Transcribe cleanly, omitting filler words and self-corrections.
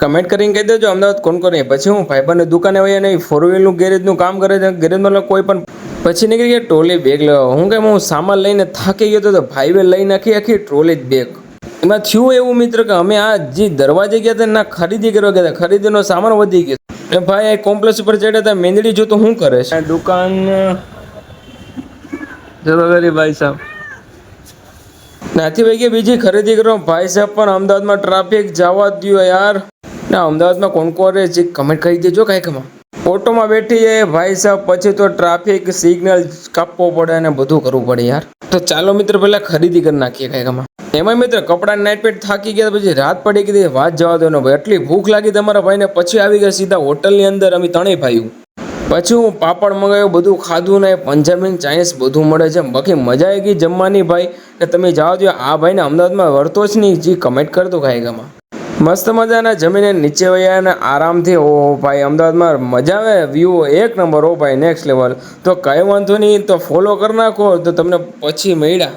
Comment કરીને કહી દેજો અમદાવાદ કોણ કોણ. પછી હું ભાઈબંધની દુકાને હોય અને 4 વ્હીલનું ગેરેજનું કામ કરે છે. ગેરેજમાં કોઈ પણ પછી નીકળી ગયા ટ્રોલી બેગ લેવા. હું કેમ હું સામાન લઈને થાકી ગયો તો ભાઈ લઈ નાખી આખી ટ્રોલી જ બેગ. એમાં થયું એવું મિત્ર કે અમે આ જે દરવાજે ગયા હતા ના ખરીદી કરવા ગયા હતા, ખરીદીનો સામાન વધી ગયો. ભાઈ આ કોમ્પ્લેક્સ ઉપર ચડ્યા હતા, મેંદડી જો તો શું કરે છે દુકાન. ચલો કરી ભાઈ સાહેબ નાથી ભાઈ ગયા બીજી ખરીદી કરવા. ભાઈ સાહેબ પણ અમદાવાદમાં ટ્રાફિક જવા દો યાર. ના અમદાવાદમાં કોણ કોણ રહે છે કમેન્ટ કરી દેજો કાંઈકમાં. ઓટોમાં બેઠી જાય ભાઈ સાહેબ, પછી તો ટ્રાફિક સિગ્નલ કાપવો પડે અને બધું કરવું પડે યાર. તો ચાલો મિત્ર પહેલાં ખરીદી કરી નાખીએ કાંઈકમાં. એમાં મિત્ર કપડાં નાઇટ પેટ થાકી ગયા, પછી રાત પડી ગઈ, વાત જવા દો ને ભાઈ. એટલી ભૂખ લાગી તમારા ભાઈને, પછી આવી ગયા સીધા હોટલની અંદર. અમે ત્રણેય ભાઈઓ પછી હું પાપડ મંગાવ્યું, બધું ખાધું ને પંજાબી ચાઇનીઝ બધું મળે છે. બાકી મજા આવી ગઈ જમવાની ભાઈ. કે તમે જાઓ જો આ ભાઈને અમદાવાદમાં વળતો જ નહીં, જે કમેન્ટ કરતો કાંઈકમાં. મસ્ત મજાના જમીને નીચે વયા ને આરામથી. ઓ ભાઈ અમદાવાદમાં મજા આવે, વ્યૂ એક નંબર. ઓ ભાઈ નેક્સ્ટ લેવલ. તો કંઈ વાંધો નહીં, તો ફોલો કરી નાખો તો તમને પછી મળ્યા.